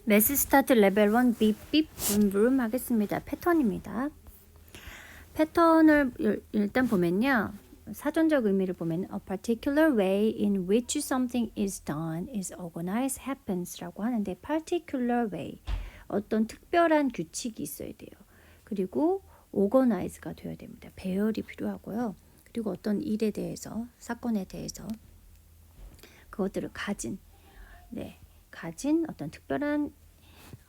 매스 스타트 레벨 1 빕빕 붐붐 하겠습니다. 패턴입니다. 패턴을 일단 보면요. 사전적 의미를 보면 a particular way in which something is done is organized happens 라고 하는데 particular way 어떤 특별한 규칙이 있어야 돼요. 그리고 organize가 되어야 됩니다. 배열이 필요하고요. 그리고 어떤 일에 대해서 사건에 대해서 그것들을 가진 어떤 특별한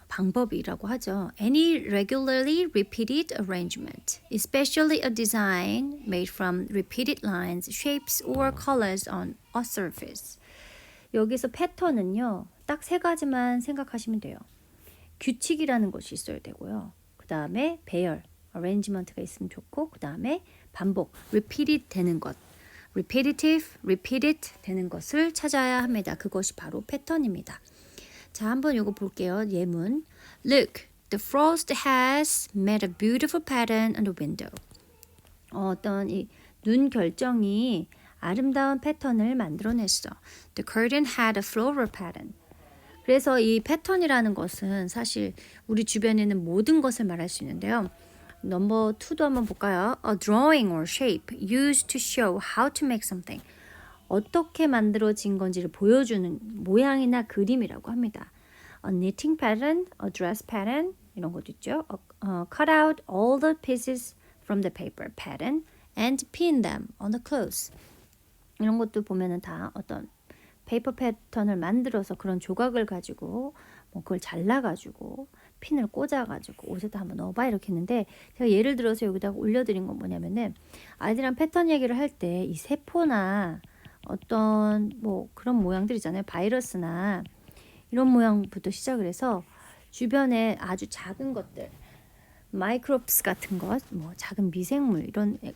방법이라고 하죠. Any regularly repeated arrangement, especially a design made from repeated lines, shapes, or colors on a surface. 여기서 패턴은요. 딱 세 가지만 생각하시면 돼요. 규칙이라는 것이 있어야 되고요. 그 다음에 배열, arrangement가 있으면 좋고 그 다음에 반복, repeated 되는 것. repetitive, repeated 되는 것을 찾아야 합니다. 그것이 바로 패턴입니다. 자, 한번 이거 볼게요. 예문. Look, the frost has made a beautiful pattern on the window. 어떤 이 눈 결정이 아름다운 패턴을 만들어냈어. The curtain had a floral pattern. 그래서 이 패턴이라는 것은 사실 우리 주변에는 모든 것을 말할 수 있는데요. 넘버 2도 한번 볼까요? A drawing or shape used to show how to make something. 어떻게 만들어진 건지를 보여주는 모양이나 그림이라고 합니다. A knitting pattern, a dress pattern 이런 것도 있죠. Cut out all the pieces from the paper pattern and pin them on the clothes. 이런 것도 보면은 다 어떤 페이퍼 패턴을 만들어서 그런 조각을 가지고 그걸 잘라가지고 핀을 꽂아가지고 옷에다 한번 넣어봐 이렇게 했는데 제가 예를 들어서 여기다가 올려드린 건 뭐냐면은 아이들이랑 패턴 얘기를 할 때 이 세포나 어떤 그런 모양들 있잖아요. 바이러스나 이런 모양부터 시작을 해서 주변에 아주 작은 것들 마이크롭스 같은 것, 작은 미생물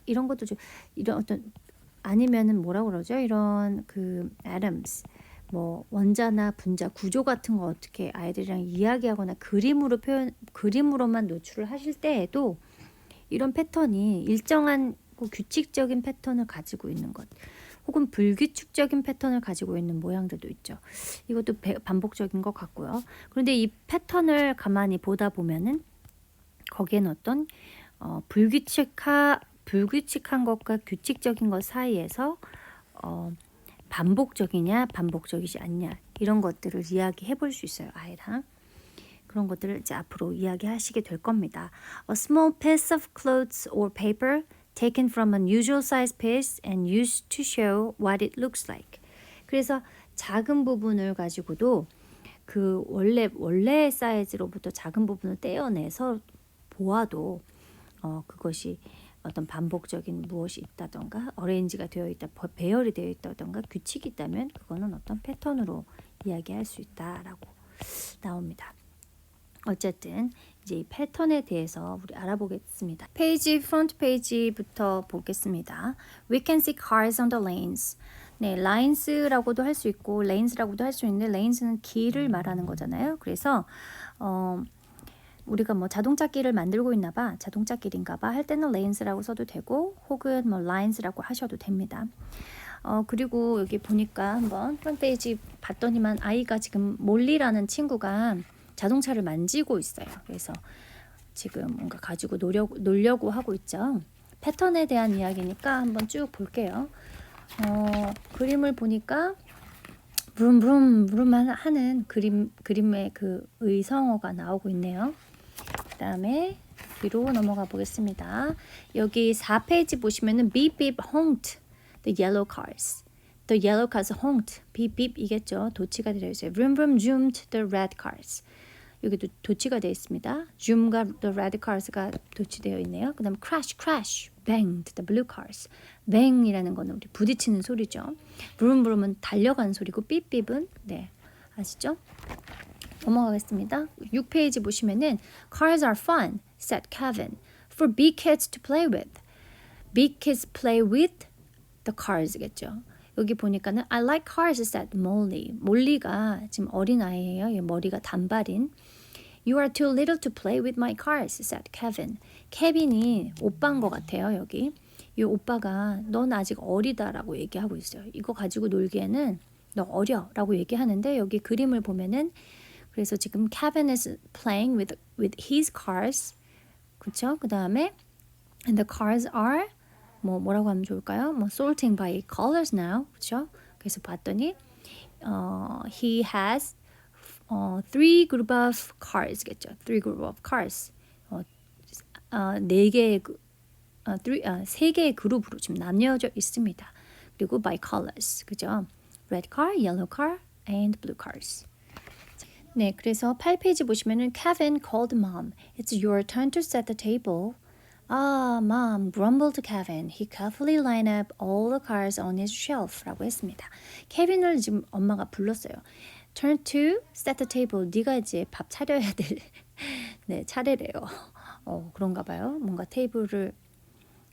이런 것도 좀 이런 어떤 아니면은 뭐라고 그러죠? 이런 그 atoms 원자나 분자 구조 같은 거 어떻게 아이들이랑 이야기하거나 그림으로만 노출을 하실 때에도 이런 패턴이 일정한 규칙적인 패턴을 가지고 있는 것 혹은 불규칙적인 패턴을 가지고 있는 모양들도 있죠. 이것도 반복적인 것 같고요. 그런데 이 패턴을 가만히 보다 보면은 거기에는 어떤 불규칙한 것과 규칙적인 것 사이에서 반복적이냐 반복적이지 않냐 이런 것들을 이야기해 볼 수 있어요. 아이랑 그런 것들을 이제 앞으로 이야기하시게 될 겁니다. A small piece of clothes or paper taken from an unusual size piece and used to show what it looks like. 그래서 작은 부분을 가지고도 그 원래 사이즈로부터 작은 부분을 떼어내서 보아도 그것이 어떤 반복적인 무엇이 있다던가 어레인지가 되어 있다, 배열이 되어 있다던가 규칙이 있다면 그거는 어떤 패턴으로 이야기할 수 있다라고 나옵니다. 어쨌든 이제 이 패턴에 대해서 우리 알아보겠습니다. 프론트 페이지부터 보겠습니다. We can see cars on the lanes. 네, lines라고도 할 수 있고 lanes라고도 할 수 있는데 lanes는 길을 말하는 거잖아요. 그래서 우리가 자동차 길을 만들고 있나 봐, 자동차 길인가 봐 할 때는 lanes라고 써도 되고 혹은 lines라고 하셔도 됩니다. 그리고 여기 보니까 한번 프론트 페이지 봤더니만 아이가 지금 몰리라는 친구가 자동차를 만지고 있어요. 그래서 지금 뭔가 가지고 놀려고 하고 있죠. 패턴에 대한 이야기니까 한번 쭉 볼게요. 그림을 보니까 브룸 하는 그림의 그 의성어가 나오고 있네요. 그 다음에 뒤로 넘어가 보겠습니다. 여기 4페이지 보시면은 beep beep honked the yellow cars. The yellow cars honked. beep beep 이겠죠. 도치가 되어 있어요. vroom zoomed the red cars. 여기도 도치가 되어 있습니다. zoom과 the red cars가 도치되어 있네요. 그 다음에 crash banged the blue cars. bang이라는 거는 우리 부딪히는 소리죠. vroom은 달려가는 소리고 beep beep은 아시죠? 넘어가겠습니다. 6페이지 보시면은 Cars are fun, said Kevin, for big kids to play with. Big kids play with the cars겠죠. 여기 보니까는 I like cars, said Molly. 몰리가 지금 어린아이예요. 머리가 단발인. You are too little to play with my cars, said Kevin. 케빈이 오빠인 것 같아요. 여기. 이 오빠가 넌 아직 어리다라고 얘기하고 있어요. 이거 가지고 놀기에는 너 어려 라고 얘기하는데 여기 그림을 보면은 그래서 지금 Kevin is playing with his cars. 그쵸? 그 다음에 and the cars are 뭐라고 하면 좋을까요? sorting by colors now. 그쵸? 그래서 봤더니 he has three group of cars겠죠. Three group of cars. 네 개의 세 개의 그룹으로 지금 나뉘어져 있습니다. 그리고 by colors. 그죠? Red car, yellow car, and blue cars. 네, 그래서 8페이지 보시면은 Kevin called mom. It's your turn to set the table. Ah, mom, grumbled Kevin. He carefully lined up all the cars on his shelf. 라고 했습니다. 케빈을 지금 엄마가 불렀어요. Turn to set the table. 네가 이제 밥 차려야 될 네, 차례래요. 그런가 봐요. 뭔가 테이블을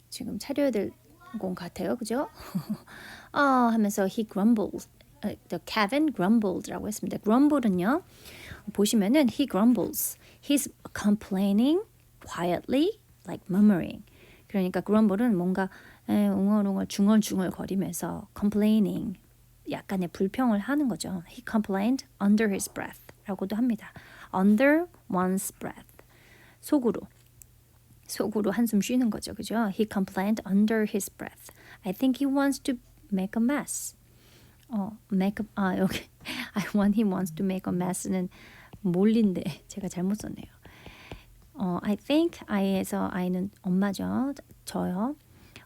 지금 차려야 될 것 같아요. 그죠? 하면서 he grumbled. The Kevin grumbled라고 했습니다. grumble은요. 보시면은 he grumbles. He's complaining quietly like murmuring. 그러니까 grumble은 뭔가 웅얼웅얼 중얼중얼 거리면서 complaining 약간의 불평을 하는 거죠. He complained under his breath 라고도 합니다. under one's breath. 속으로 한숨 쉬는 거죠. 그죠? He complained under his breath. I think he wants to make a mess. 여기 he wants to make a mess는 몰린데 제가 잘못 썼네요. I think I에서 I는 엄마죠. 저요.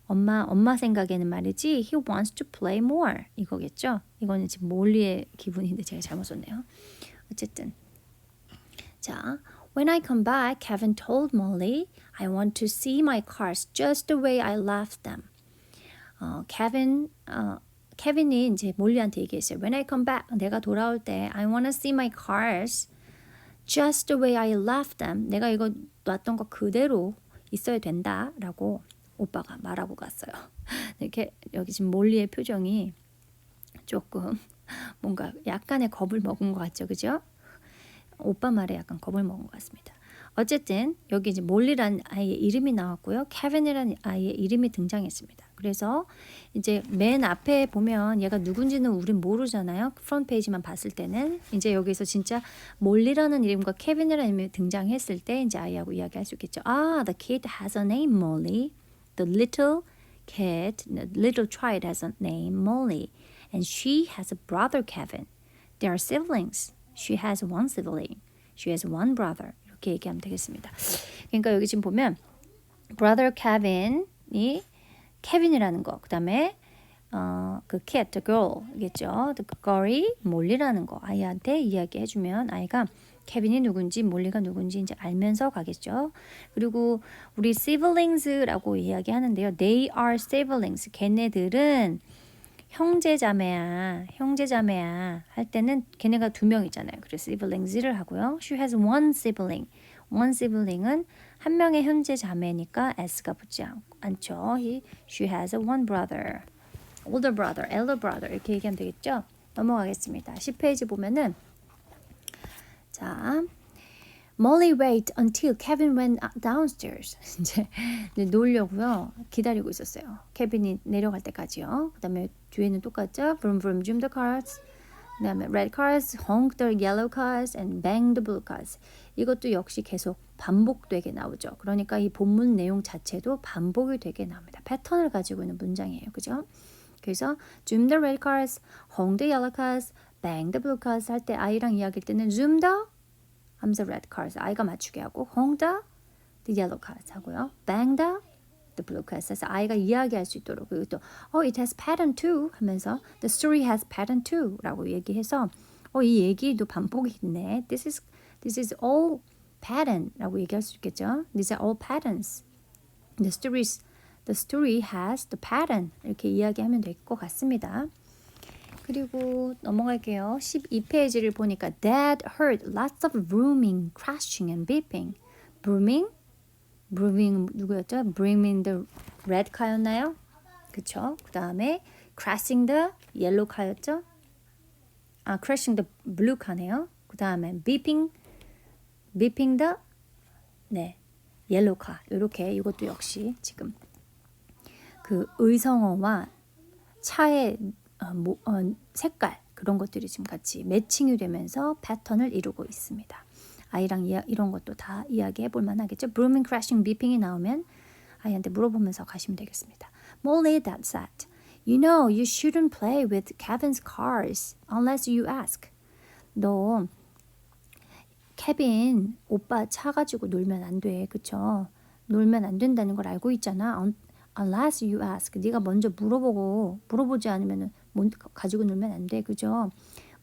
엄마 생각에는 말이지 he wants to play more 이거겠죠. 이거는 지금 몰리의 기분인데 제가 잘못 썼네요. 어쨌든 자, when I come back, Kevin told Molly, I want to see my cars just the way I left them. 케빈이 이제 몰리한테 얘기했어요. When I come back, 내가 돌아올 때 I want to see my cars just the way I left them. 내가 이거 놨던 거 그대로 있어야 된다라고 오빠가 말하고 갔어요. 이렇게 여기 지금 몰리의 표정이 조금 뭔가 약간의 겁을 먹은 것 같죠, 그죠? 오빠 말에 약간 겁을 먹은 것 같습니다. 어쨌든 여기 이제 몰리란 아이의 이름이 나왔고요. 케빈이라는 아이의 이름이 등장했습니다. 그래서 이제 맨 앞에 보면 얘가 누군지는 우린 모르잖아요. 프론트 페이지만 봤을 때는 이제 여기서 진짜 몰리라는 이름과 케빈이라는 이름이 등장했을 때 이제 아이하고 이야기할 수 있겠죠. The kid has a name, Molly. The little child has a name, Molly. And she has a brother, Kevin. They are siblings. She has one sibling. She has one brother. 이렇게 얘기하면 되겠습니다. 그러니까 여기 지금 보면 brother Kevin이 케빈이라는 거, 그 다음에 그 kid, the girl겠죠. the girl이 몰리라는 거 아이한테 이야기해주면 아이가 케빈이 누군지 몰리가 누군지 이제 알면서 가겠죠. 그리고 우리 siblings라고 이야기하는데요. They are siblings. 걔네들은 형제자매야 할 때는 걔네가 두 명이잖아요. 그래서 siblings를 하고요. She has one sibling. one sibling은 한 명의 형제자매니까 s가 붙지 않죠. She has one brother. older brother, elder brother 이렇게 얘기하면 되겠죠. 넘어가겠습니다. 10페이지 보면은 자, Molly waited until Kevin went downstairs. 이제 놀려고요. 기다리고 있었어요. 케빈이 내려갈 때까지요. 그 다음에 뒤에는 똑같죠. Vroom vroom zoom the cars. 그 다음에 red cars, honk the yellow cars, and bang the blue cars. 이것도 역시 계속 반복되게 나오죠. 그러니까 이 본문 내용 자체도 반복이 되게 나옵니다. 패턴을 가지고 있는 문장이에요. 그죠? 그래서 zoom the red cars, honk the yellow cars, bang the blue cars 할 때 아이랑 이야기할 때는 zoom the 하면서 red cars 아이가 맞추게 하고 honk the yellow cars 하고요. bang the blue cars 해서 아이가 이야기할 수 있도록 그리고 또 it has pattern too 하면서 the story has pattern too 라고 얘기해서 이 얘기도 반복이 있네. This is all pattern 라고 얘기할 수 있겠죠. These are all patterns. The story has the pattern 이렇게 이야기하면 될 것 같습니다. 그리고 넘어갈게요. 12페이지를 보니까 Dad heard lots of vrooming, crashing and beeping. Vrooming 누구였죠? Bringing the red car였나요? 그쵸? 그 다음에 crashing the yellow car였죠? crashing the blue car네요. 그 다음에 beeping the yellow car. 이렇게 이것도 역시 지금 그 의성어와 차의 색깔 그런 것들이 지금 같이 매칭이 되면서 패턴을 이루고 있습니다. 아이랑 이런 것도 다 이야기해 볼 만하겠죠. Brooming, crashing, beeping이 나오면 아이한테 물어보면서 가시면 되겠습니다. Molly, that's that. You know you shouldn't play with Kevin's cars unless you ask. 너 케빈 오빠 차 가지고 놀면 안 돼. 그쵸? 놀면 안 된다는 걸 알고 있잖아. Unless you ask. 네가 먼저 물어보지 않으면 가지고 놀면 안 돼. 그죠?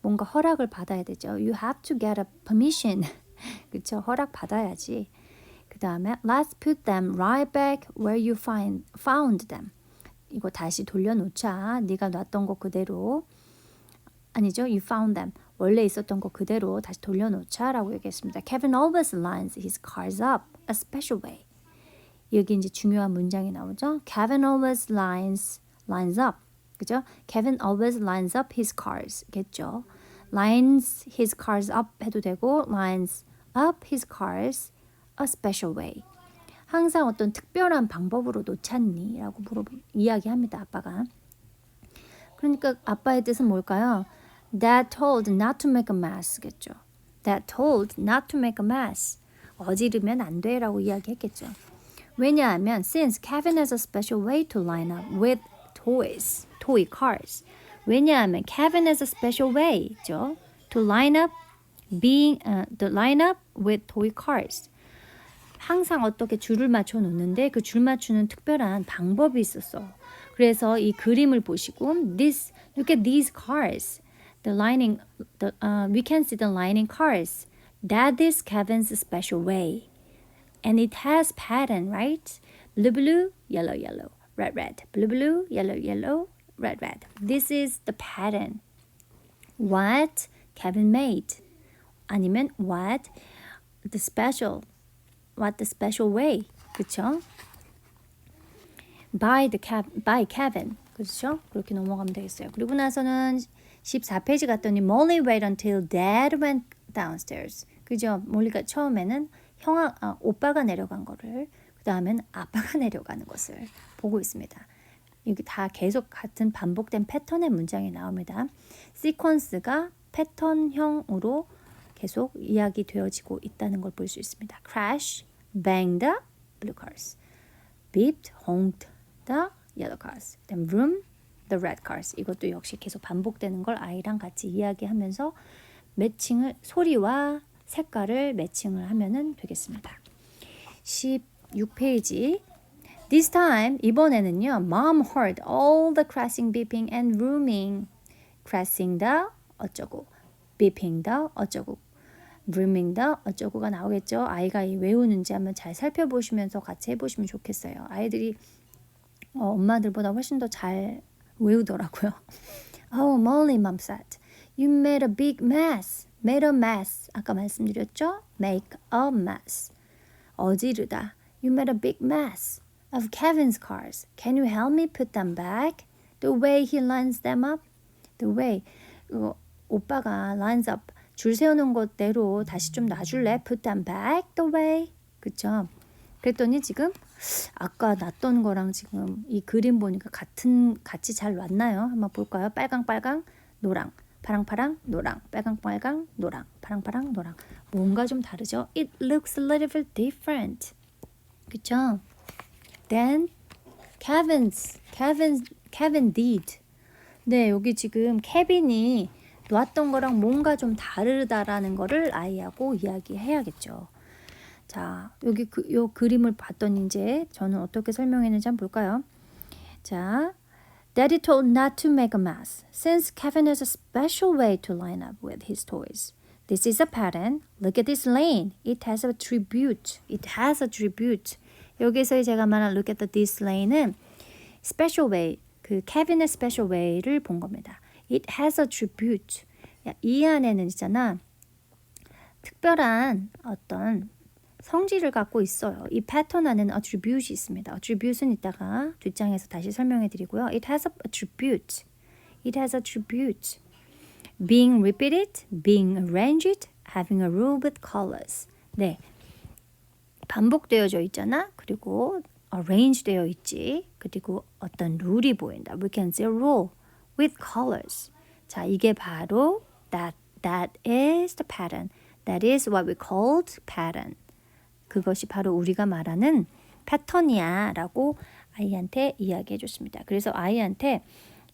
뭔가 허락을 받아야 되죠. You have to get a permission. 그쵸? 허락 받아야지. 그 다음에 let's put them right back where you found them. 이거 다시 돌려놓자. 네가 놨던 거 그대로. 아니죠. You found them. 원래 있었던 거 그대로 다시 돌려놓자 라고 얘기했습니다. Kevin always lines his cars up a special way. 여기 이제 중요한 문장이 나오죠. Kevin always lines up. 그죠? Kevin always lines up his cars. 겠죠. lines his cars up 해도 되고 lines up his cars a special way. 항상 어떤 특별한 방법으로 놓잖니? 라고 이야기합니다. 아빠가. 그러니까 아빠의 뜻은 뭘까요? Dad told not to make a mess. 겠죠. Dad told not to make a mess. 어지르면 안 돼 라고 이야기했겠죠. 왜냐하면 since Kevin has a special way to line up with toy cars. 왜냐하면 Kevin has a special way,죠. To line up with toy cars. 항상 어떻게 줄을 맞춰 놓는데 그 줄 맞추는 특별한 방법이 있었어. 그래서 이 그림을 보시고 look at these cars. We can see the lining cars. That is Kevin's special way. And it has pattern, right? Blue, blue, yellow, yellow, red, red. Blue, blue, yellow, yellow, red, red. This is the pattern. What Kevin made. 아니면 what the special way. 그쵸? By Kevin. 그렇죠? 그렇게 넘어가면 되겠어요. 그리고 나서는 14페이지 갔더니 Molly waited until Dad went downstairs. 그죠? 몰리가 처음에는 오빠가 내려간 거를 그 다음엔 아빠가 내려가는 것을 보고 있습니다. 여기 다 계속 같은 반복된 패턴의 문장이 나옵니다. 시퀀스가 패턴형으로 계속 이야기되어지고 있다는 걸 볼 수 있습니다. Crash, bang the blue cars. Beeped, honked the yellow cars. Then vroom, the red cars. 이것도 역시 계속 반복되는 걸 아이랑 같이 이야기하면서 소리와 색깔을 매칭을 하면은 되겠습니다. 16페이지. This time, 이번에는요. Mom heard all the crashing, beeping and vrooming. crashing the 어쩌고, beeping the 어쩌고, vrooming the 어쩌고가 나오겠죠. 아이가 외우는지 한번 잘 살펴보시면서 같이 해보시면 좋겠어요. 아이들이 엄마들보다 훨씬 더 잘 외우더라고요. Oh, Molly, Mom said. You made a big mess. Made a mess. 아까 말씀드렸죠? Make a mess. 어지르다. You made a big mess of Kevin's cars. Can you help me put them back? The way he lines them up. The way. 오빠가 lines up. 줄 세우는 것대로 다시 좀 놔줄래? Put them back the way. 그쵸? 그랬더니 지금 아까 놨던 거랑 지금 이 그림 보니까 같이 잘 놨나요? 한번 볼까요? 빨강, 노랑. 파랑파랑, 노랑. 빨강, 노랑. 파랑파랑, 노랑. 뭔가 좀 다르죠? It looks a little bit different. 그쵸? Then Kevin did. 네, 여기 지금 케빈이 놨던 거랑 뭔가 좀 다르다라는 거를 아이하고 이야기해야겠죠. 자, 여기 요 그림을 봤더니 이제 저는 어떻게 설명했는지 한번 볼까요? 자, Daddy told not to make a mess, since Kevin has a special way to line up with his toys. This is a pattern. Look at this lane. It has a tribute. 여기서 제가 말한 look at this lane은 special way, 그 케빈의 special way를 본 겁니다. It has a tribute. 이 안에는 있잖아. 특별한 어떤 성질을 갖고 있어요. 이 패턴 안에는 attribute이 있습니다. attribute은 이따가 뒷장에서 다시 설명해 드리고요. It has a attribute. Being repeated, being arranged, having a rule with colors. 네, 반복되어져 있잖아. 그리고 arrange 되어 있지. 그리고 어떤 룰이 보인다. We can see a rule with colors. 자, 이게 바로 that is the pattern. That is what we called pattern. 그것이 바로 우리가 말하는 패턴이야 라고 아이한테 이야기해 줬습니다. 그래서 아이한테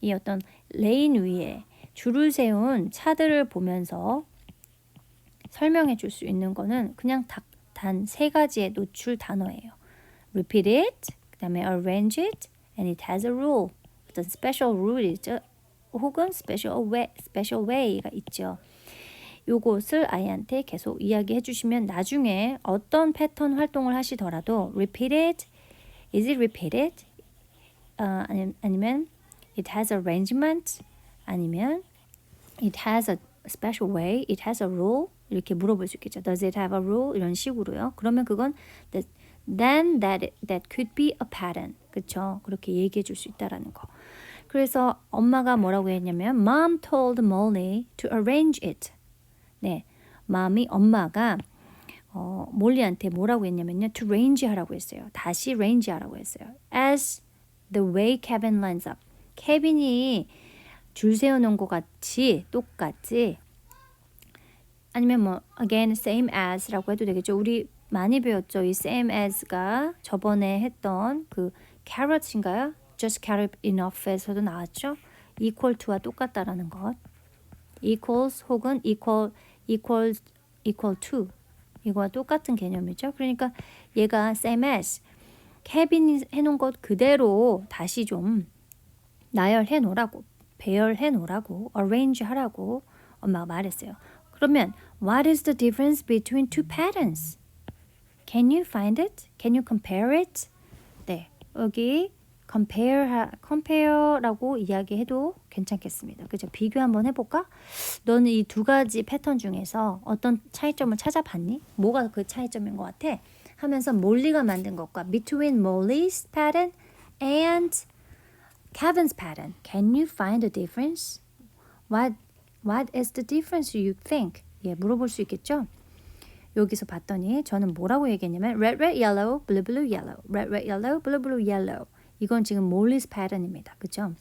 이 어떤 레인 위에 줄을 세운 차들을 보면서 설명해 줄 수 있는 거는 그냥 단 세 가지의 노출 단어예요. Repeat it, 그 다음에 arrange it, and it has a rule. 어떤 special rule이죠. 혹은 special way가 있죠. 요것을 아이한테 계속 이야기해 주시면 나중에 어떤 패턴 활동을 하시더라도 repeat it, is it repeated? 아니면 it has arrangement, 아니면 it has a special way, it has a rule 이렇게 물어볼 수 있겠죠. Does it have a rule? 이런 식으로요. 그러면 그건 then that could be a pattern. 그렇죠? 그렇게 얘기해 줄 수 있다라는 거. 그래서 엄마가 뭐라고 했냐면 Mom told Molly to arrange it. 네, 엄마가 몰리한테 뭐라고 했냐면요. to range 하라고 했어요. 다시 range 하라고 했어요. As the way Kevin lines up. 케빈이 줄 세워놓은 것 같이 똑같이 아니면 뭐 again same as라고 해도 되겠죠. 우리 많이 배웠죠. 이 same as가 저번에 했던 그 carrot인가요? just carrot enough에서도 나왔죠. equal to와 똑같다라는 것. equals 혹은 equal to 이거와 똑같은 개념이죠. 그러니까 얘가 same as 케빈이 해놓은 것 그대로 다시 좀 나열해 놓으라고 배열해 놓으라고 arrange 하라고 엄마가 말했어요. 그러면 what is the difference between two patterns? Can you find it? Can you compare it? 네, 여기 compare라고 이야기해도 괜찮겠습니다. 그죠? 비교 한번 해볼까? 너는 이 두 가지 패턴 중에서 어떤 차이점을 찾아봤니? 뭐가 그 차이점인 것 같아? 하면서 몰리가 만든 것과 between Molly's pattern and Kevin's pattern. Can you find the difference? What is the difference you think? 예, 물어볼 수 있겠죠? 여기서 봤더니 저는 뭐라고 얘기했냐면 red, red, yellow, blue, blue, yellow. red, red, yellow, blue, blue, yellow. 이건 지금 몰리's pattern입니다. 그죠?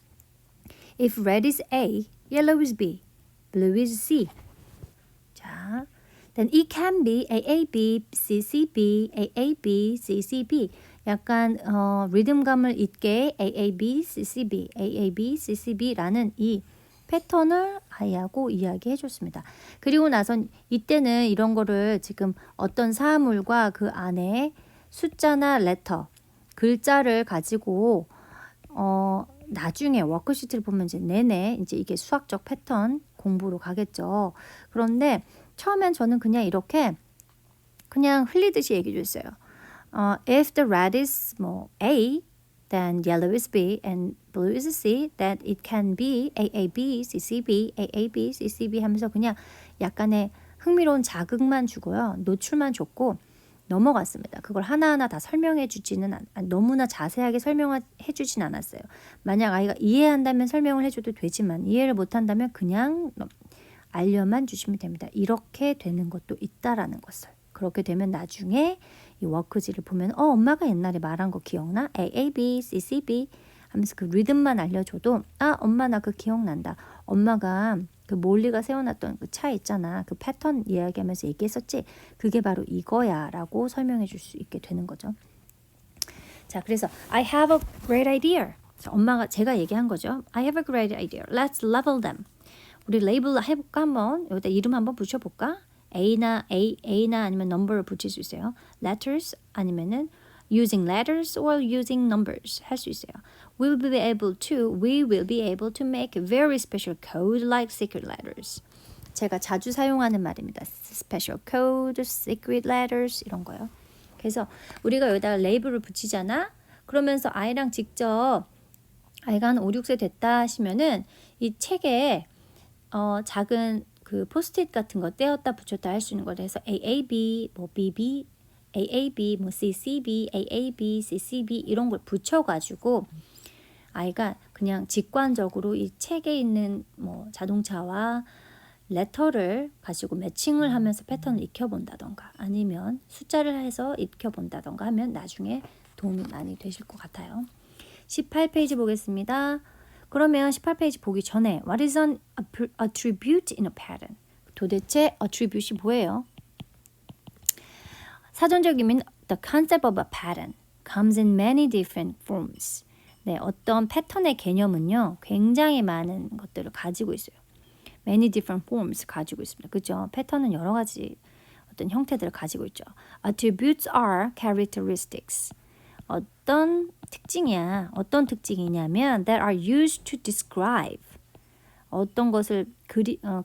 If red is A, yellow is B, blue is C. 자, then it can be AAB, CCB, AAB, CCB. 약간 리듬감을 잇게 AAB, CCB, AAB, CCB라는 이 패턴을 아이하고 이야기해 줬습니다. 그리고 나선 이때는 이런 거를 지금 어떤 사물과 그 안에 숫자나 레터, 글자를 가지고 나중에 워크시트를 보면 이제 내내 이제 이게 수학적 패턴 공부로 가겠죠. 그런데 처음엔 저는 그냥 이렇게 그냥 흘리듯이 얘기해 줬어요. If the red is 뭐 A, then yellow is B and blue is C, then it can be AAB, CCB, AAB, CCB 하면서 그냥 약간의 흥미로운 자극만 주고요. 노출만 줬고 넘어갔습니다. 그걸 하나하나 다 설명해 주지는 너무나 자세하게 설명해 주진 않았어요. 만약 아이가 이해한다면 설명을 해줘도 되지만 이해를 못한다면 그냥 알려만 주시면 됩니다. 이렇게 되는 것도 있다라는 것을. 그렇게 되면 나중에 이 워크지를 보면 엄마가 옛날에 말한 거 기억나? AAB, CCB 하면서 그 리듬만 알려줘도 엄마 나 그 기억난다. 엄마가 그 몰리가 세워놨던 그 차 있잖아. 그 패턴 이야기하면서 얘기했었지. 그게 바로 이거야 라고 설명해 줄 수 있게 되는 거죠. 자, 그래서 I have a great idea. 자, 제가 얘기한 거죠. I have a great idea. Let's label them. 우리 레이블 해볼까 한번. 여기다 이름 한번 붙여볼까? A나 아니면 number를 붙일 수 있어요. Letters 아니면은 using letters or using numbers 할 수 있어요. We will be able to make a very special code like secret letters. 제가 자주 사용하는 말입니다. Special code, secret letters 이런 거요. 그래서 우리가 여기다가 레이블을 붙이잖아. 그러면서 아이랑 직접 아이가 한 5, 6세 됐다 하시면은 이 책에 작은 그 포스트잇 같은 거 떼었다 붙였다 할 수 있는 거를 해서 AAB, 뭐 BB, AAB, 뭐 CCB, AAB, CCB 이런 걸 붙여가지고 아이가 그냥 직관적으로 이 책에 있는 뭐 자동차와 레터를 가지고 매칭을 하면서 패턴을 익혀본다던가 아니면 숫자를 해서 익혀본다던가 하면 나중에 도움이 많이 되실 것 같아요. 18페이지 보겠습니다. 그러면 18페이지 보기 전에 What is an attribute in a pattern? 도대체 attribute이 뭐예요? 사전적 의미는 The concept of a pattern comes in many different forms. 네, 어떤 패턴의 개념은요, 굉장히 많은 것들을 가지고 있어요. Many different forms 가지고 있습니다. 그죠? 패턴은 여러 가지 어떤 형태들을 가지고 있죠. Attributes are characteristics. 어떤 특징이야? 어떤 특징이냐면 that are used to describe. 어떤 것을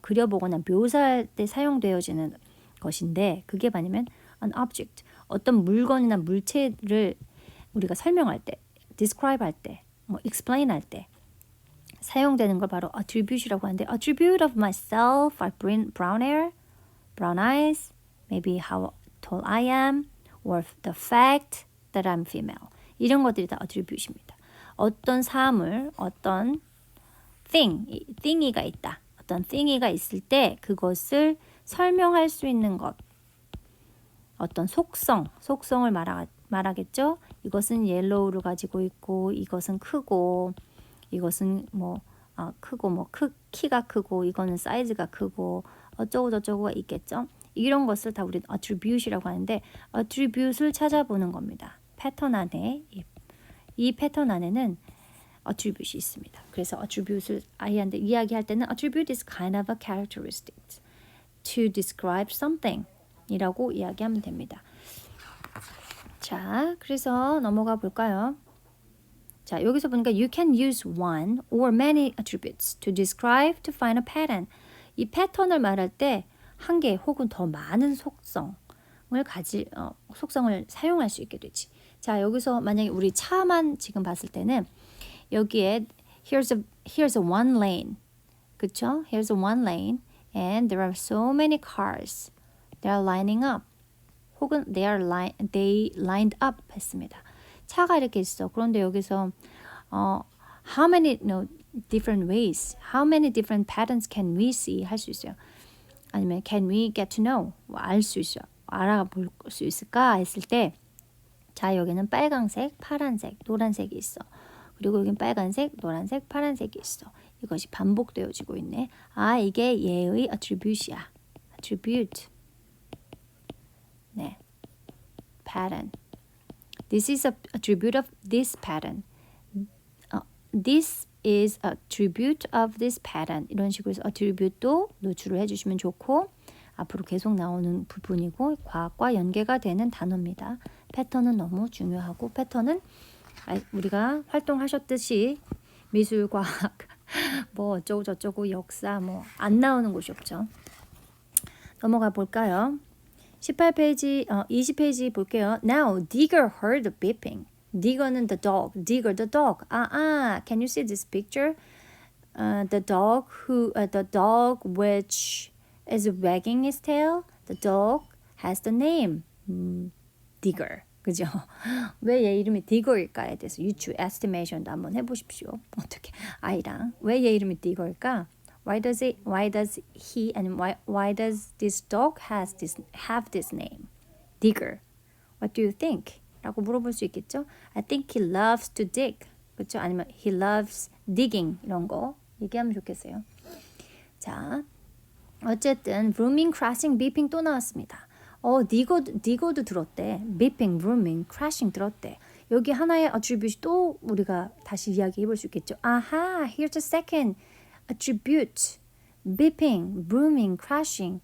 그려보거나 묘사할 때 사용되어지는 것인데 그게 뭐냐면 an object. 어떤 물건이나 물체를 우리가 설명할 때, describe 할 때, 뭐 explain 할 때 사용되는 걸 바로 attribute이라고 하는데 attribute of myself are brown hair, brown eyes, maybe how tall I am, or the fact that I'm female. 이런 것들이 다 attribute입니다. 어떤 사물, 어떤 thing이가 있다. 어떤 thing이가 있을 때 그것을 설명할 수 있는 것. 어떤 속성을 말하겠죠. 이것은 옐로우를 가지고 있고 이것은 크고 이것은 키가 크고 이거는 사이즈가 크고 어쩌고 저쩌고가 있겠죠. 이런 것을 다 우리는 attribute이라고 하는데 attribute을 찾아보는 겁니다. 패턴 안에 이 패턴 안에는 attribute이 있습니다. 그래서 attribute을 아이한테 이야기할 때는 attribute is kind of a characteristic to describe something 이라고 이야기하면 됩니다. 자, 그래서 넘어가 볼까요? 자, 여기서 보니까 you can use one or many attributes to describe to find a pattern. 이 패턴을 말할 때 한 개 혹은 더 많은 속성을 사용할 수 있게 되지. 자, 여기서 만약에 우리 차만 지금 봤을 때는 여기에 here's a one lane. 그쵸? Here's a one lane and there are so many cars. They are lining up. 혹은 they lined up 했습니다. 차가 이렇게 있어. 그런데 여기서 how many different ways, how many different patterns can we see 할 수 있어요. 아니면 can we get to know 알 수 있어요. 알아볼 수 있을까 했을 때 자, 여기는 빨강색, 파란색, 노란색이 있어. 그리고 여기는 빨간색, 노란색, 파란색이 있어. 이것이 반복되어지고 있네. 아, 이게 얘의 attribute이야. attribute. 네. pattern. This is a attribute of this pattern. This is a attribute of this pattern. 이런 식으로 해서 attribute도 노출을 해주시면 좋고 앞으로 계속 나오는 부분이고 과학과 연계가 되는 단어입니다. 패턴은 너무 중요하고 패턴은 우리가 활동하셨듯이 미술, 과학, 뭐 어쩌고 저쩌고 역사 뭐 안 나오는 곳이 없죠. 넘어가 볼까요? 18페이지, 20페이지 볼게요. Now, Digger heard the beeping. Digger는 the dog. Digger, the dog. Can you see this picture? The dog which is wagging his tail. The dog has the name Digger. 그죠? 왜 얘 이름이 Digger일까에 대해서 유추, estimation도 한번 해보십시오. 어떻게 아이랑 왜 얘 이름이 Digger일까? Why does he and why does this dog have this name? Digger. What do you think? 라고 물어볼 수 있겠죠? I think he loves to dig. 그렇죠? 아니면 he loves digging 이런 거 얘기하면 좋겠어요. 자, 어쨌든 rooming, crashing, beeping 또 나왔습니다. 디거도 들었대. beeping, rooming, crashing 들었대. 여기 하나의 attribute 또 우리가 다시 이야기해볼 수 있겠죠? 아하, here's a second attribute, beeping, rooming, crashing.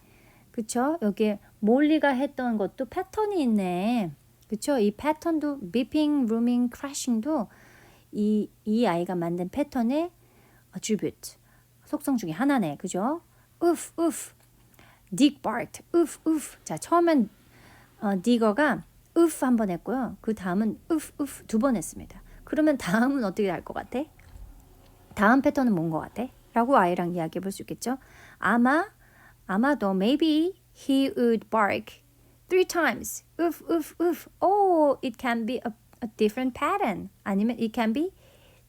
그쵸? 여기 몰리가 했던 것도 패턴이 있네. 그쵸? 이 패턴도 beeping, rooming, crashing도 이 아이가 만든 패턴의 attribute, 속성 중에 하나네. 그죠? oof, oof. Dig barked. oof, oof. 자, 처음엔 디거가 oof 한 번 했고요. 그 다음은 oof, oof 두 번 했습니다. 그러면 다음은 어떻게 할 것 같아? 다음 패턴은 뭔 것 같아? 라고 아이랑 이야기해 볼 수 있겠죠. 아마도 maybe he would bark 3 times. Oof, oof, oof. Oh, it can be a different pattern. 아니면 it can be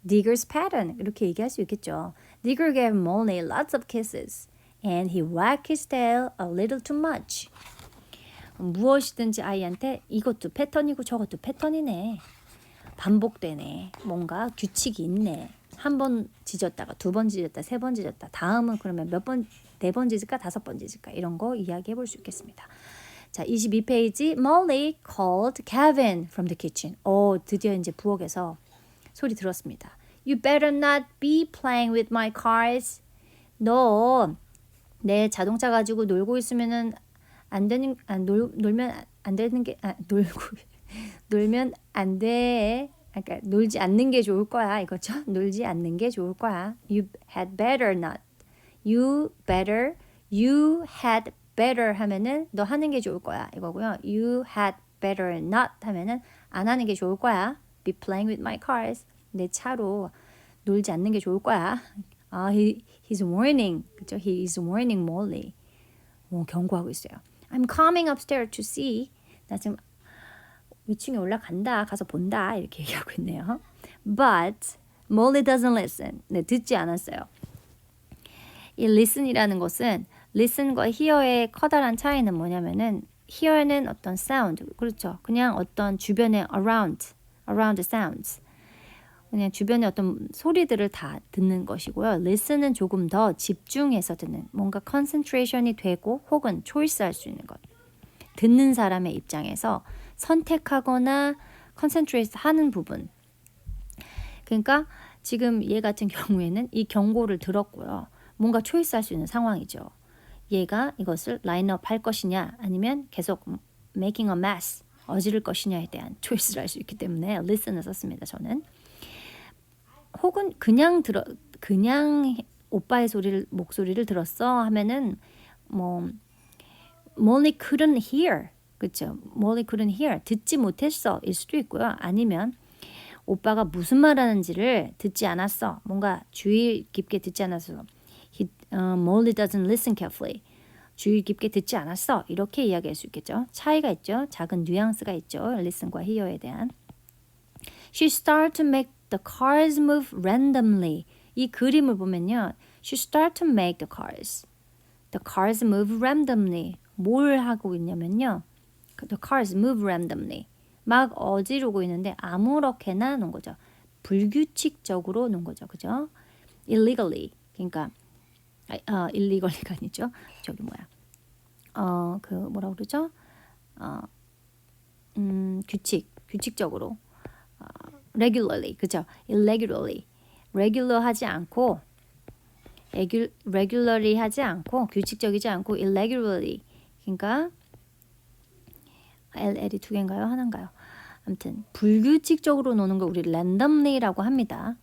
Digger's pattern. 이렇게 얘기할 수 있겠죠. Digger gave Molly lots of kisses. And he wagged his tail a little too much. 무엇이든지 아이한테 이것도 패턴이고 저것도 패턴이네. 반복되네. 뭔가 규칙이 있네. 한 번 짖었다가 두 번 짖었다, 세 번 짖었다. 다음은 그러면 몇 번, 네 번 짖을까, 다섯 번 짖을까 이런 거 이야기해 볼 수 있겠습니다. 자, 22페이지. Molly called Kevin from the kitchen. 드디어 이제 부엌에서 소리 들었습니다. You better not be playing with my cars. 너 내 자동차 가지고 놀고 있으면은 안 되는 놀면 안 되는 게 놀면 안 돼. 그러니까 놀지 않는 게 좋을 거야 이거죠. 놀지 않는 게 좋을 거야. You had better not. You had better 하면은 너 하는 게 좋을 거야 이거고요. You had better not 하면은 안 하는 게 좋을 거야. Be playing with my cars. 내 차로 놀지 않는 게 좋을 거야. He's warning. 그죠? He is warning Molly. 경고하고 있어요. I'm coming upstairs to see. 나 지금 위층에 올라간다. 가서 본다. 이렇게 얘기하고 있네요. But Molly doesn't listen. 네, 듣지 않았어요. 이 listen이라는 것은 listen과 hear의 커다란 차이는 뭐냐면은 hear는 어떤 sound, 그렇죠. 그냥 어떤 주변의 around sounds. 그냥 주변의 어떤 소리들을 다 듣는 것이고요. listen은 조금 더 집중해서 듣는, 뭔가 concentration이 되고 혹은 choice할 수 있는 것. 듣는 사람의 입장에서 선택하거나 concentrate 하는 부분. 그러니까 지금 얘 같은 경우에는 이 경고를 들었고요. 뭔가 choice할 수 있는 상황이죠. 얘가 이것을 라인업 할 것이냐 아니면 계속 making a mess, 어지를 것이냐에 대한 choice를 할 수 있기 때문에 listen을 썼습니다. 저는. 혹은 그냥 오빠의 목소리를 들었어 하면은 뭐 Molly couldn't hear, 그렇죠? Molly couldn't hear, 듣지 못했어 일 수도 있고요. 아니면 오빠가 무슨 말하는지를 듣지 않았어, 뭔가 주의 깊게 듣지 않았어. Molly doesn't listen carefully. 주의 깊게 듣지 않았어. 이렇게 이야기할 수 있겠죠. 차이가 있죠. 작은 뉘앙스가 있죠. listen과 hear에 대한. She started to make the cars move randomly. 이 그림을 보면요. She started to make the cars move randomly. 뭘 하고 있냐면요. The cars move randomly. 막 어지르고 있는데 아무렇게나 놓은 거죠. 불규칙적으로 놓은 거죠. 그죠? illegally. 그러니까 illegally 아니죠. 저기 뭐야. 그 뭐라고 그러죠? 규칙적으로. regularly. 그죠? irregularly. regular하지 않고 regularly 하지 않고 규칙적이지 않고 irregularly. 그러니까 LL이 두 개인가요? 하나인가요? 아무튼 불규칙적으로 노는 걸 우리 randomly라고 합니다.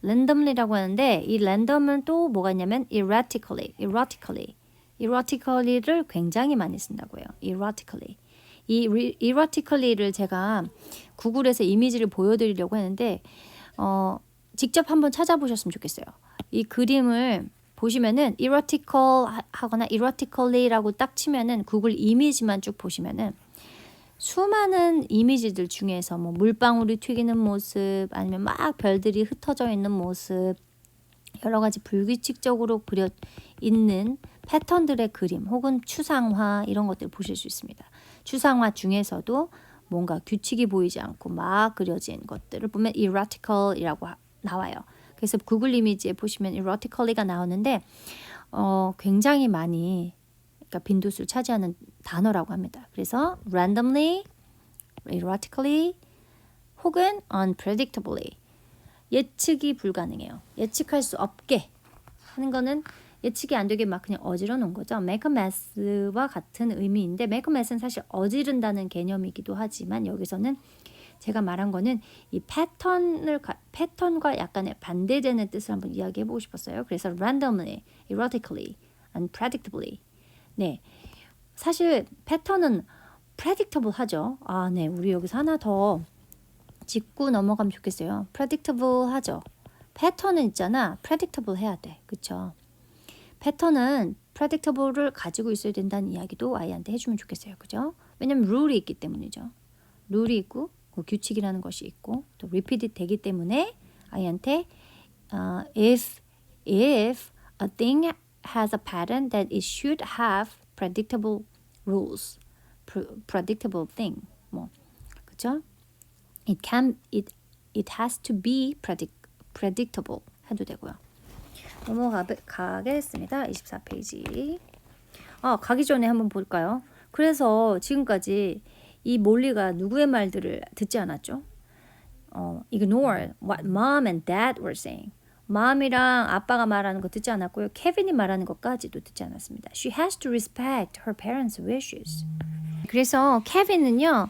randomly라고 하는데 이 random은 또 뭐가 있냐면 erratically를 굉장히 많이 쓴다고요. erratically. 이 erratically를 제가 구글에서 이미지를 보여드리려고 했는데 직접 한번 찾아보셨으면 좋겠어요. 이 그림을 보시면은 erratical 하거나 erratically라고 딱 치면은 구글 이미지만 쭉 보시면은 수많은 이미지들 중에서 뭐 물방울이 튀기는 모습 아니면 막 별들이 흩어져 있는 모습 여러 가지 불규칙적으로 그려 있는 패턴들의 그림 혹은 추상화 이런 것들을 보실 수 있습니다. 추상화 중에서도 뭔가 규칙이 보이지 않고 막 그려진 것들을 보면 erratical이라고 나와요. 그래서 구글 이미지에 보시면 erratically가 나오는데 굉장히 많이 그러니까 빈도수를 차지하는 단어라고 합니다. 그래서 randomly, erratically 혹은 unpredictably 예측이 불가능해요. 예측할 수 없게 하는 거는 예측이 안 되게 막 그냥 어지러 놓은 거죠. make a mess와 같은 의미인데 make a mess는 사실 어지른다는 개념이기도 하지만 여기서는 제가 말한 거는 이 패턴과 약간의 반대되는 뜻을 한번 이야기해 보고 싶었어요. 그래서 randomly, erratically, unpredictably. 네, 사실 패턴은 predictable 하죠. 네, 우리 여기서 하나 더 짚고 넘어가면 좋겠어요. predictable 하죠. 패턴은 있잖아. predictable 해야 돼. 그쵸? 패턴은 predictable를 가지고 있어야 된다는 이야기도 아이한테 해주면 좋겠어요. 그죠? 왜냐면 룰이 있기 때문이죠. 룰이 있고 규칙이라는 것이 있고 또 repeat 되기 때문에 아이한테 if a thing has a pattern that it should have predictable rules, predictable thing, 뭐 그죠? It has to be predictable 해도 되고요. 넘어가겠습니다. 24페이지. 가기 전에 한번 볼까요? 그래서 지금까지 이 몰리가 누구의 말들을 듣지 않았죠? Ignore what mom and dad were saying. 맘이랑 아빠가 말하는 거 듣지 않았고요. 케빈이 말하는 것까지도 듣지 않았습니다. She has to respect her parents' wishes. 그래서 케빈은요,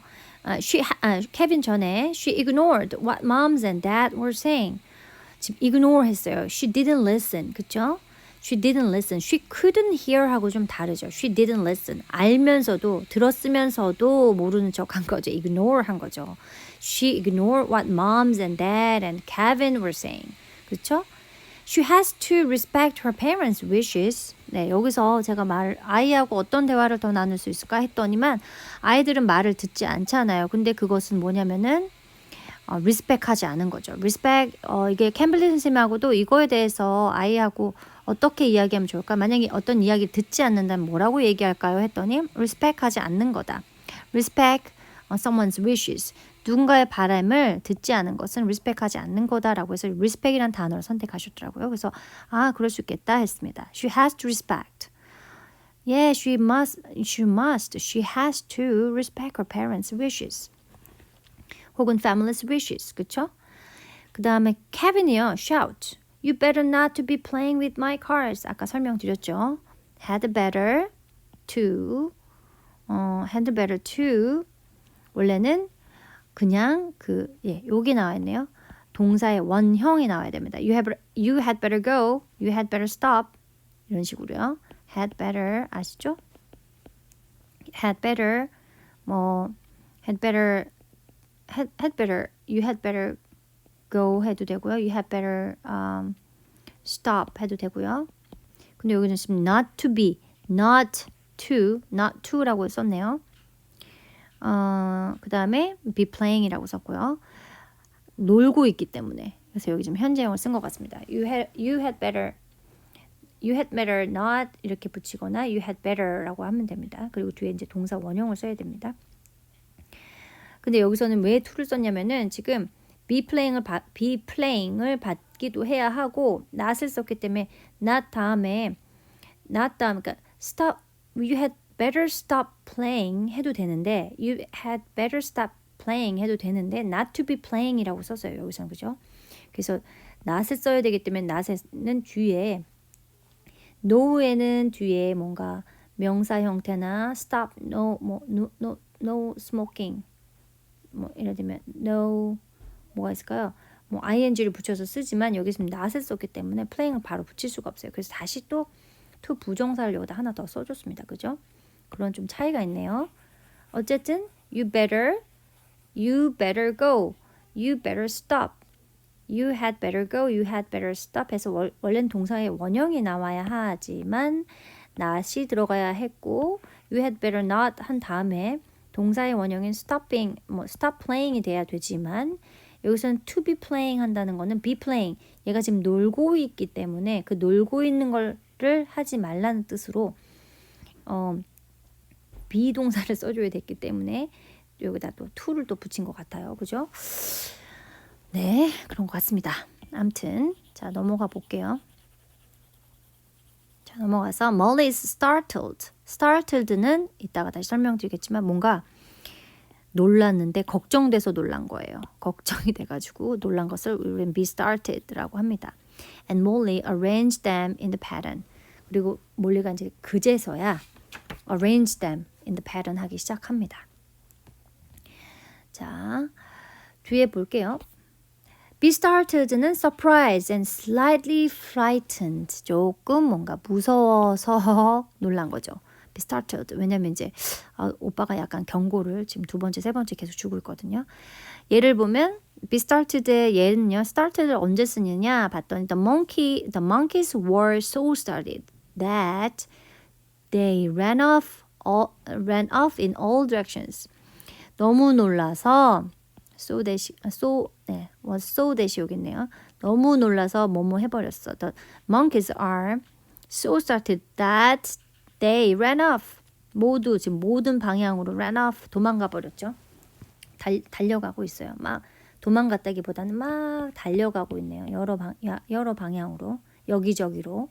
케빈 전에 she ignored what moms and dad were saying. 지금 ignore 했어요. She didn't listen. 그쵸? She didn't listen. She couldn't hear 하고 좀 다르죠. She didn't listen. 알면서도 들었으면서도 모르는 척 한 거죠. ignore 한 거죠. She ignored what moms and dad and Kevin were saying. 그렇죠? She has to respect her parents' wishes. 네, 여기서 제가 아이하고 어떤 대화를 더 나눌 수 있을까 했더니만 아이들은 말을 듣지 않잖아요. 근데 그것은 뭐냐면은 리스펙하지 않은 거죠. 리스펙 이게 캠블리 선생님하고도 이거에 대해서 아이하고 어떻게 이야기하면 좋을까? 만약에 어떤 이야기 듣지 않는다면 뭐라고 얘기할까요? 했더니 리스펙하지 않는 거다. Respect someone's wishes. 누군가의 바람을 듣지 않은 것은 리스펙하지 않는 거다라고 해서 리스펙이라는 단어를 선택하셨더라고요. 그래서 그럴 수 있겠다 했습니다. She has to respect. Yeah, she must. She has to respect her parents' wishes. 혹은 family's wishes. 그쵸? 그 다음에 케빈이요. Shout. You better not to be playing with my cars. 아까 설명드렸죠. Had better to. 원래는 그냥 여기 나와 있네요. 동사의 원형이 나와야 됩니다. You had better go. You had better stop. 이런 식으로요. Had better 아시죠? Had better had better you had better go 해도 되고요. You had better stop 해도 되고요. 근데 여기는 지금 not to be, not to라고 썼네요. 그 다음에 be playing이라고 썼고요. 놀고 있기 때문에. 그래서 여기 좀 현재형을 쓴 것 같습니다. You had better not 이렇게 붙이거나 you had better라고 하면 됩니다. 그리고 뒤에 이제 동사 원형을 써야 됩니다. 근데 여기서는 왜 to를 썼냐면은 지금 be playing을 받기도 해야 하고 not을 썼기 때문에 not 다음에 그러니까 stop you had better stop playing 해도 되는데 you had better stop playing 해도 되는데 not to be playing이라고 썼어요. 여기서는 그죠? 그래서 not을 써야 되기 때문에 not에는 뒤에 no에는 뒤에 뭔가 명사 형태나 stop no smoking 예를 들면 no 뭐가 있을까요? ing를 붙여서 쓰지만 여기서는 not을 썼기 때문에 playing을 바로 붙일 수가 없어요. 그래서 다시 또 to 부정사를 여기다 하나 더 써줬습니다. 그죠? 그런 좀 차이가 있네요. 어쨌든 you better go, you better stop, you had better go, you had better stop 해서 원래는 동사의 원형이 나와야 하지만 not이 들어가야 했고 you had better not 한 다음에 동사의 원형인 stop playing이 돼야 되지만 여기서는 to be playing 한다는 거는 be playing 얘가 지금 놀고 있기 때문에 그 놀고 있는 거를 하지 말라는 뜻으로 비동사를 써줘야 됐기 때문에 여기다 또 to를 또 붙인 것 같아요. 그죠? 네, 그런 것 같습니다. 아무튼 자 넘어가 볼게요. 자 넘어가서 Molly is startled. startled는 이따가 다시 설명드리겠지만 뭔가 놀랐는데 걱정돼서 놀란 거예요. 걱정이 돼가지고 놀란 것을 우리는 be started라고 합니다. And Molly arranged them in the pattern. 그리고 몰리가 이제 그제서야 arrange them in the pattern 하기 시작합니다. 자, 뒤에 볼게요. be startled는 surprised and slightly frightened. 조금 뭔가 무서워서 놀란 거죠. be startled. 왜냐면 이제 오빠가 약간 경고를 지금 두 번째, 세 번째 계속 주고 있거든요. 예를 보면 be started의 예는요. started를 언제 쓰느냐 봤더니 the monkeys were so startled that they ran off in all directions. 너무 놀라서 so that이 오겠네요. 너무 놀라서 뭐뭐 해버렸어. The monkeys are so startled that they ran off. 지금 모든 방향으로 ran off 도망가 버렸죠. 달려가고 있어요. 막 도망갔다기보다는 막 달려가고 있네요. 여러 방향으로, 여기저기로.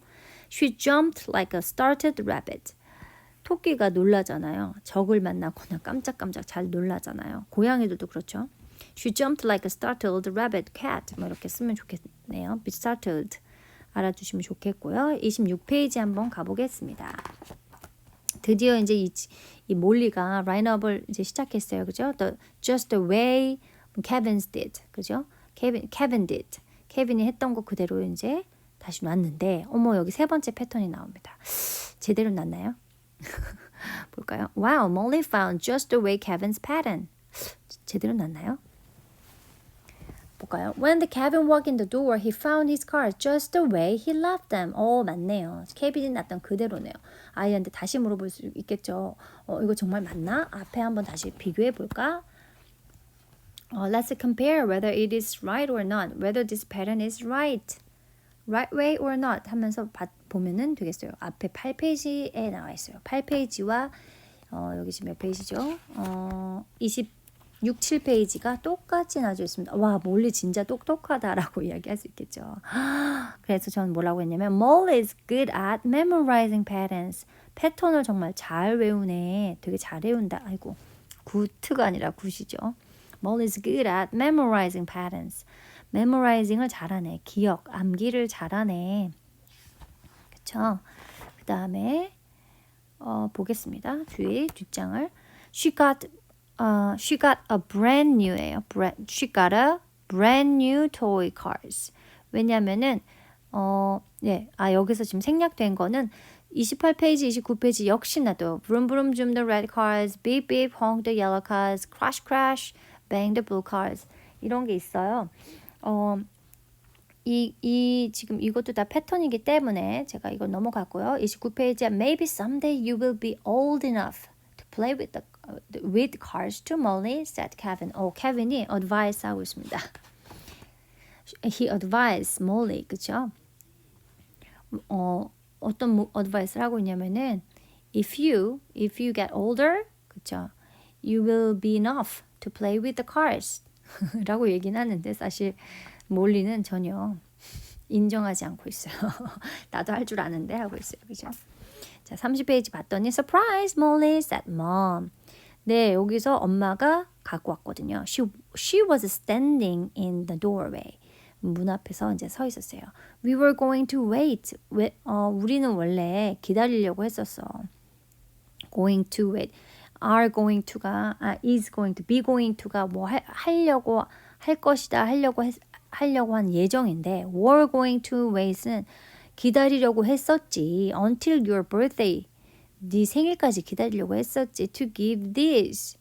She jumped like a startled rabbit. 토끼가 놀라잖아요. 적을 만나거나 깜짝깜짝 잘 놀라잖아요. 고양이들도 그렇죠. She jumped like a startled rabbit cat. 뭐 이렇게 쓰면 좋겠네요. Be startled. 알아두시면 좋겠고요. 26페이지 한번 가보겠습니다. 드디어 이제 이 몰리가 라인업을 이제 시작했어요. 그죠? Just the way Kevin did. 그죠? Kevin did. 케빈이 했던 거 그대로 이제 다시 놨는데, 어머, 여기 세 번째 패턴이 나옵니다. 제대로 놨나요? 볼까요? Wow, Molly found just the way Kevin's pattern. 제대로 놨나요? 볼까요? When the Kevin walked in the door, he found his cards just the way he left them. 맞네요. 케빈이 놨던 그대로네요. 아이한테 다시 물어볼 수 있겠죠. 이거 정말 맞나? 앞에 한번 다시 비교해 볼까? Let's compare whether it is right or not. Whether this pattern is right. Right way or not 하면서 보면은 되겠어요. 앞에 8페이지에 나와 있어요. 8페이지와 여기 지금 몇 페이지죠? 26, 7페이지가 똑같이 나눠져 있습니다. 와, 몰리 진짜 똑똑하다라고 이야기할 수 있겠죠. 그래서 저는 뭐라고 했냐면 Molly is good at memorizing patterns. 패턴을 정말 잘 외우네. 되게 잘 외운다. 아이고, 굿가 아니라 굿이죠. Molly is good at memorizing patterns. memorizing을 잘하네. 기억, 암기를 잘하네. 그쵸? 그 다음에 보겠습니다. 뒷장을. She got a brand new예요. She got a brand new toy cars. 왜냐면은 여기서 지금 생략된 거는 28페이지, 29페이지 역시나 또 vroom vroom zoom the red cars, beep beep honk the yellow cars, crash crash bang the blue cars 이런 게 있어요. 지금 이것도 다 패턴이기 때문에 제가 이거 넘어갔고요. 29페이지에 Maybe someday you will be old enough to play with cars to Molly, said Kevin. 케빈이 advice 하고 있습니다. He advised Molly, 그쵸? 어떤 advice를 하고 있냐면은 If you get older, 그쵸? You will be enough to play with the cars. 라고 얘기는 하는데 사실 몰리는 전혀 인정하지 않고 있어요. 나도 할 줄 아는데 하고 있어요. 그죠? 자, 30페이지 봤더니 Surprise, Molly, said Mom. 네, 여기서 엄마가 갖고 왔거든요. She was standing in the doorway. 문 앞에서 이제 서 있었어요. We were going to wait. 우리는 원래 기다리려고 했었어. Going to wait. are going to가 is going to, be going to가 뭐 하려고 할 것이다 하려고 한 예정인데 were going to wait은 기다리려고 했었지. until your birthday. 네 생일까지 기다리려고 했었지. to give these.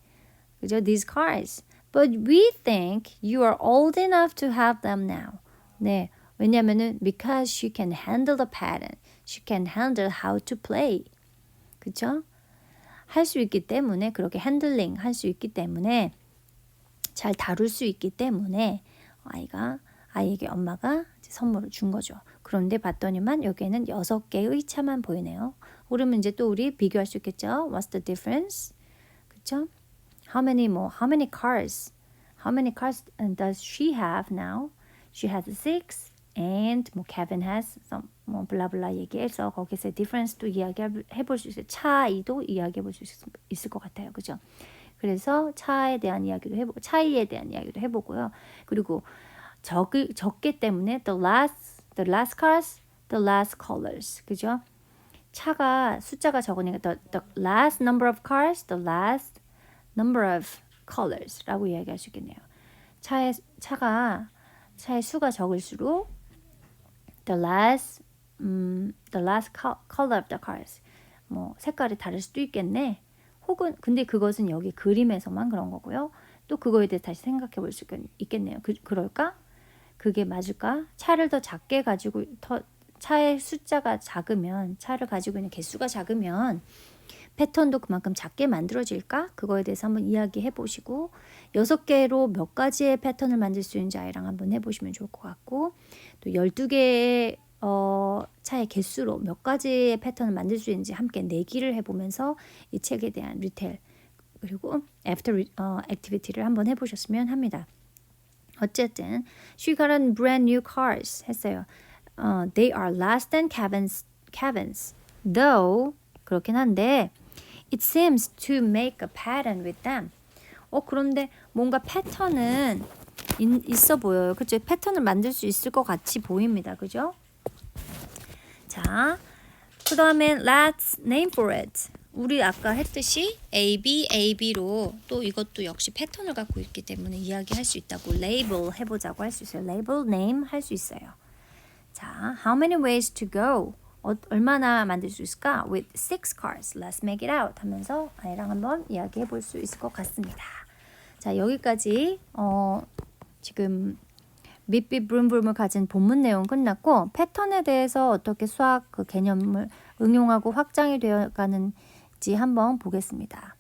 그죠? these cards. But we think you are old enough to have them now. 네. 왜냐면은 because she can handle the pattern. She can handle how to play. 그죠? 할 수 있기 때문에 그렇게 핸들링 할 수 있기 때문에 잘 다룰 수 있기 때문에 아이에게 엄마가 선물을 준 거죠. 그런데 봤더니만 여기에는 6개의 차만 보이네요. 그러면 이제 또 우리 비교할 수 있겠죠. What's the difference? 그쵸? How many cars does she have now? She has 6 and Kevin has some 블라블라 얘기해서 거기서 difference도 이야기해볼 수 있어요. 차이도 이야기해볼 수 있을 것 같아요. 그죠? 그래서 차이에 대한 이야기도 해보고요. 그리고 적기 때문에 the last cars, the last colors. 그죠? 차가 숫자가 적으니까 the last number of cars, the last number of colors라고 이야기할 수 있겠네요. 차의 수가 적을수록 the last color of the cars. 색깔이 다를 수도 있겠네. 혹은 근데 그것은 여기 그림에서만 그런 거고요. 또 그거에 대해 다시 생각해 볼 수 있겠네요. 그럴까? 그게 맞을까? 차를 더 작게 가지고 차의 숫자가 작으면 차를 가지고 있는 개수가 작으면 패턴도 그만큼 작게 만들어질까? 그거에 대해서 한번 이야기해 보시고 6개로 몇 가지의 패턴을 만들 수 있는지 아이랑 한번 해보시면 좋을 것 같고 또 12개의 차의 개수로 몇 가지의 패턴을 만들 수 있는지 함께 내기를 해보면서 이 책에 대한 리테일 그리고 애프터 액티비티를 한번 해보셨으면 합니다. 어쨌든 she got a brand new cars 했어요. They are less than Kevin's. Though 그렇긴 한데 it seems to make a pattern with them. 그런데 뭔가 패턴은 있어 보여요. 그죠? 패턴을 만들 수 있을 것 같이 보입니다. 그죠? 자, 그 다음에 let's name for it. 우리 아까 했듯이 AB로 또 이것도 역시 패턴을 갖고 있기 때문에 이야기할 수 있다고 label 해보자고 할 수 있어요. label, name 할 수 있어요. 자, how many ways to go? 얼마나 만들 수 있을까? With 6 cars, let's make it out 하면서 아이랑 한번 이야기해 볼 수 있을 것 같습니다. 자, 여기까지 지금 밋밋 브룸브룸을 가진 본문 내용 끝났고 패턴에 대해서 어떻게 수학 그 개념을 응용하고 확장이 되어 가는지 한번 보겠습니다.